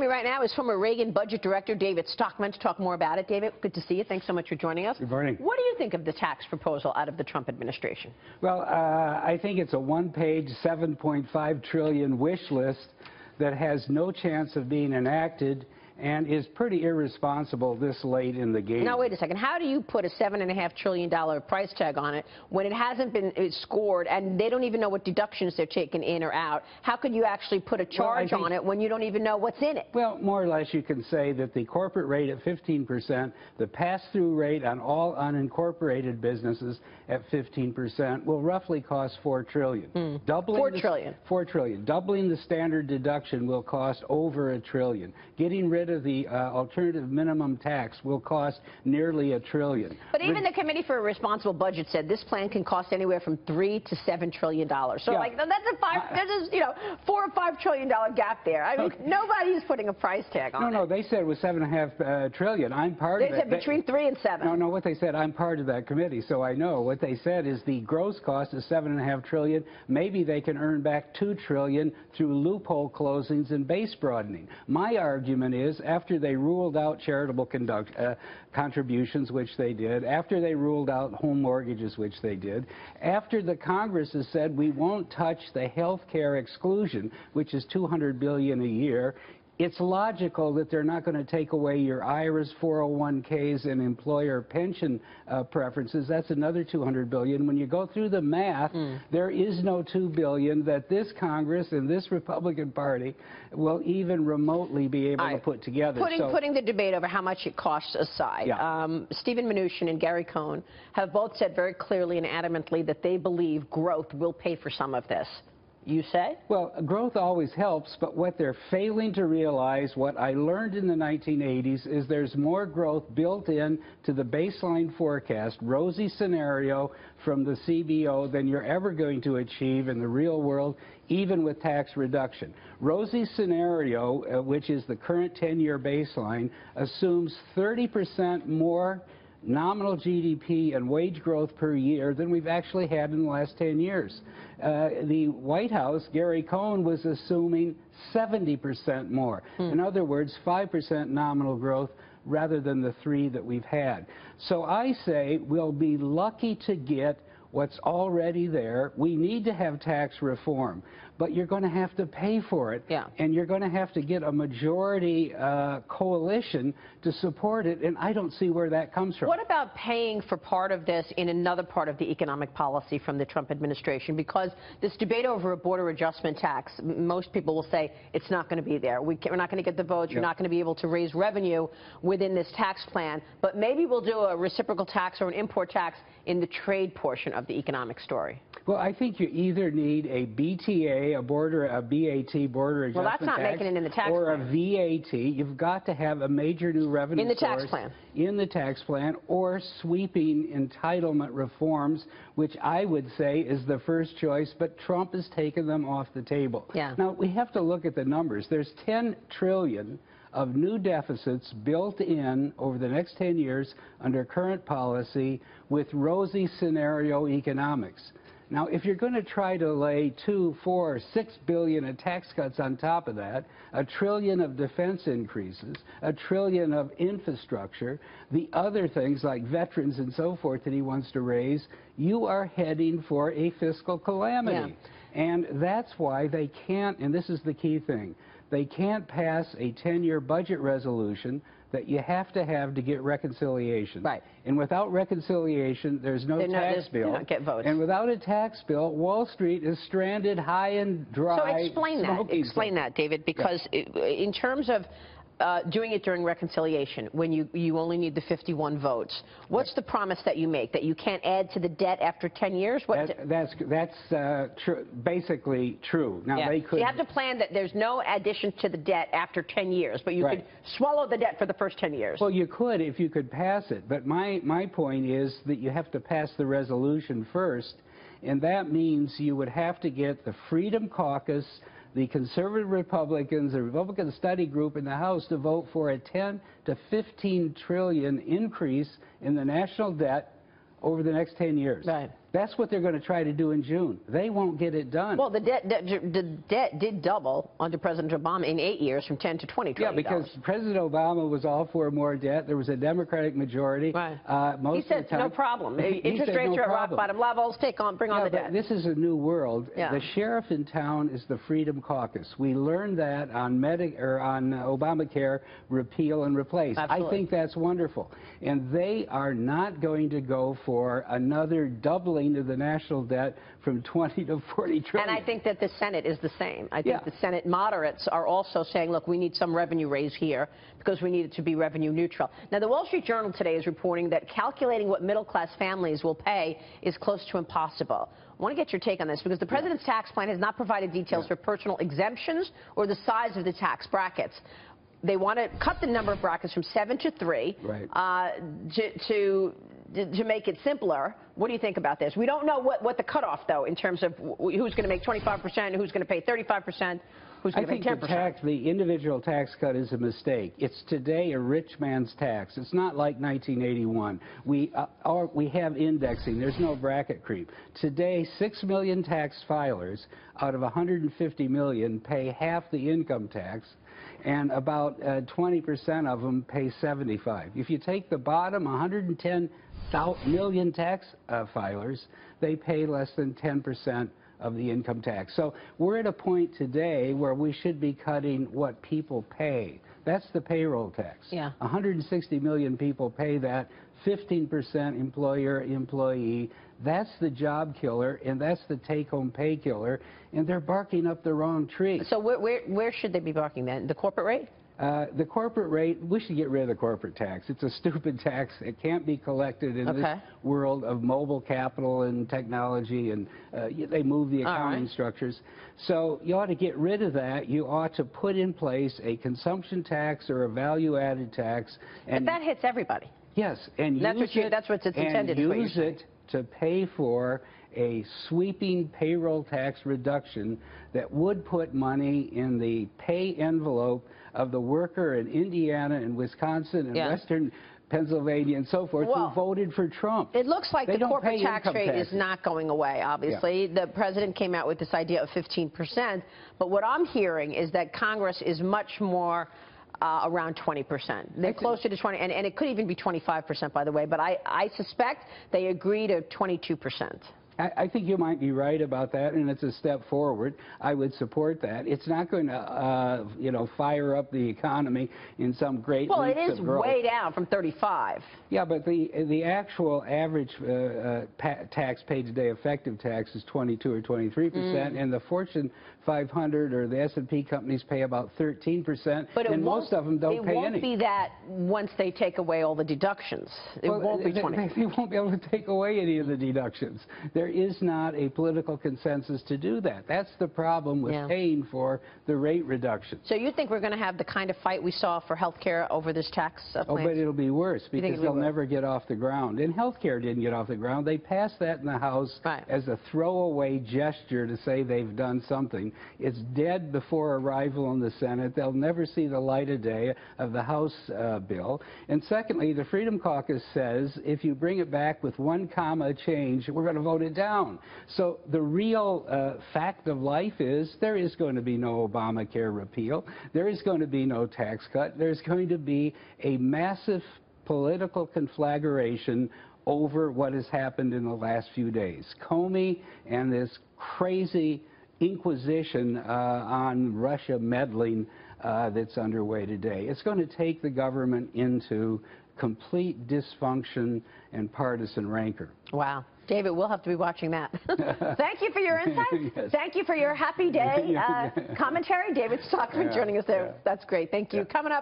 Me right now is former Reagan Budget Director David Stockman to talk more about it. David, good to see you. Thanks so much for joining us. Good morning. What do you think of the tax proposal out of the Trump administration? Well, I think it's a one-page, $7.5 trillion wish list that has no chance of being enacted and is pretty irresponsible this late in the game. Now, wait a second. How do you put a $7.5 trillion price tag on it when it hasn't been scored and they don't even know what deductions they're taking in or out? How could you actually put a charge on it when you don't even know what's in it? Well, more or less you can say that the corporate rate at 15%, the pass-through rate on all unincorporated businesses at 15% will roughly cost $4 trillion. $4 trillion. $4 trillion. Doubling the standard deduction will cost over $1 trillion. Getting rid of the alternative minimum tax will cost nearly $1 trillion. But even the Committee for a Responsible Budget said this plan can cost anywhere from $3 to $7 trillion. So, like, that's a $4 or $5 trillion gap there. I mean, nobody's putting a price tag on it. No, they said it was $7.5 trillion. I'm part of it. They said between 3 and 7. No, what they said, I'm part of that committee, so I know. What they said is the gross cost is $7.5 trillion. Maybe they can earn back $2 trillion through loophole closings and base broadening. My argument is, after they ruled out charitable contributions, which they did, after they ruled out home mortgages, which they did, after the Congress has said we won't touch the health care exclusion, which is $200 billion a year, it's logical that they're not going to take away your IRAs, 401ks, and employer pension preferences. That's another $200 billion. When you go through the math, there is no $2 billion that this Congress and this Republican Party will even remotely be able to put together. Putting the debate over how much it costs aside, Stephen Mnuchin and Gary Cohn have both said very clearly and adamantly that they believe growth will pay for some of this. You say? Well, growth always helps, but what they're failing to realize, what I learned in the 1980s, is there's more growth built in to the baseline forecast, rosy scenario from the CBO, than you're ever going to achieve in the real world, even with tax reduction. Rosy scenario, which is the current 10-year baseline, assumes 30% more nominal GDP and wage growth per year than we've actually had in the last 10 years. The White House, Gary Cohn, was assuming 70% more. In other words, 5% nominal growth rather than the 3% that we've had. So I say we'll be lucky to get what's already there. We need to have tax reform, but you're going to have to pay for it, and you're going to have to get a majority coalition to support it, and I don't see where that comes from. What about paying for part of this in another part of the economic policy from the Trump administration? Because this debate over a border adjustment tax, most people will say it's not going to be there. We're not going to get the votes. You're not going to be able to raise revenue within this tax plan, but maybe we'll do a reciprocal tax or an import tax in the trade portion of the economic story. Well, I think you either need a BTA, a BAT, border adjustment tax. Well, that's not making it in the tax plan. Or a VAT. You've got to have a major new revenue in the source tax plan. In the tax plan, or sweeping entitlement reforms, which I would say is the first choice, but Trump has taken them off the table. Now, we have to look at the numbers. There's $10 trillion of new deficits built in over the next 10 years under current policy with rosy scenario economics. Now, if you're going to try to lay $2, $4, $6 billion in tax cuts on top of that, $1 trillion of defense increases, $1 trillion of infrastructure, the other things like veterans and so forth that he wants to raise, you are heading for a fiscal calamity. And that's why they can't, and this is the key thing, they can't pass a 10-year budget resolution that you have to get reconciliation. And without reconciliation, there's no tax bill. They don't get votes. And without a tax bill, Wall Street is stranded high and dry. So explain that, David, because in terms of doing it during reconciliation, when you only need the 51 votes, what's the promise that you make? That you can't add to the debt after 10 years? That's basically true. Now, they could. You have to plan that there's no addition to the debt after 10 years, but you could swallow the debt for the first 10 years. Well, you could if you could pass it, but my point is that you have to pass the resolution first, and that means you would have to get the Freedom Caucus, the conservative Republicans, the Republican Study Group in the House to vote for a 10 to 15 trillion increase in the national debt over the next 10 years. That's what they're going to try to do in June. They won't get it done. Well, the debt did double under President Obama in 8 years, from 10 to 20 trillion. Yeah, because President Obama was all for more debt. There was a Democratic majority. Right. Most he said of the time, no problem. He Interest said rates no are at rock problem. bottom levels. Bring on the debt. But this is a new world. Yeah. The sheriff in town is the Freedom Caucus. We learned that on Obamacare repeal and replace. Absolutely. I think that's wonderful. And they are not going to go for another doubling of the national debt from 20 to 40 trillion. And I think that the Senate is the same. I think the Senate moderates are also saying, look, we need some revenue raise here because we need it to be revenue neutral. Now, the Wall Street Journal today is reporting that calculating what middle-class families will pay is close to impossible. I want to get your take on this because the president's tax plan has not provided details for personal exemptions or the size of the tax brackets. They want to cut the number of brackets from 7 to 3 to make it simpler. What do you think about this? We don't know what the cutoff, though, in terms of who's going to make 25%, who's going to pay 35%, who's going to pay 10%. I think the individual tax cut is a mistake. It's today a rich man's tax. It's not like 1981. We have indexing. There's no bracket creep. Today, 6 million tax filers out of 150 million pay half the income tax, and about 20% of them pay 75. If you take the bottom 110 million tax filers, they pay less than 10% of the income tax. So we're at a point today where we should be cutting what people pay. That's the payroll tax. Yeah. 160 million people pay that, 15% employer-employee. That's the job killer, and that's the take-home pay killer, and they're barking up the wrong tree. So where should they be barking then? The corporate rate? The corporate rate, we should get rid of the corporate tax. It's a stupid tax. It can't be collected in this world of mobile capital and technology, and they move the accounting structures. So you ought to get rid of that. You ought to put in place a consumption tax or a value-added tax. And but that hits everybody. Yes, and that's what it's intended to use it to pay for a sweeping payroll tax reduction that would put money in the pay envelope of the worker in Indiana and Wisconsin and Western Pennsylvania and so forth who voted for Trump. It looks like the corporate tax rate is not going away, obviously. The president came out with this idea of 15%, but what I'm hearing is that Congress is much more around 20%. They're closer to 20, and it could even be 25%, by the way, but I suspect they agree to 22%. I think you might be right about that, and it's a step forward. I would support that. It's not going to, fire up the economy in some great leaps of growth. Well, it is way down from 35. Yeah, but the actual average tax paid today, effective tax, is 22 or 23%, and the Fortune 500 or the S&P companies pay about 13%, and most of them don't pay any. It won't be that once they take away all the deductions. It won't be 20. They won't be able to take away any of the deductions. There is not a political consensus to do that. That's the problem with paying for the rate reduction. So you think we're going to have the kind of fight we saw for health care over this tax plan? Oh, but it'll be worse because they'll never get off the ground. And health care didn't get off the ground. They passed that in the House as a throwaway gesture to say they've done something. It's dead before arrival in the Senate. They'll never see the light of day of the House bill. And secondly, the Freedom Caucus says if you bring it back with 1 comma change, we're going to vote it down. So the real fact of life is there is going to be no Obamacare repeal. There is going to be no tax cut. There's going to be a massive political conflagration over what has happened in the last few days. Comey and this crazy inquisition on Russia meddling that's underway today. It's going to take the government into complete dysfunction and partisan rancor. Wow. David, we'll have to be watching that. Thank you for your insights. Yes. Thank you for your happy day commentary. David Stockman joining us there. That's great. Thank you. Coming up.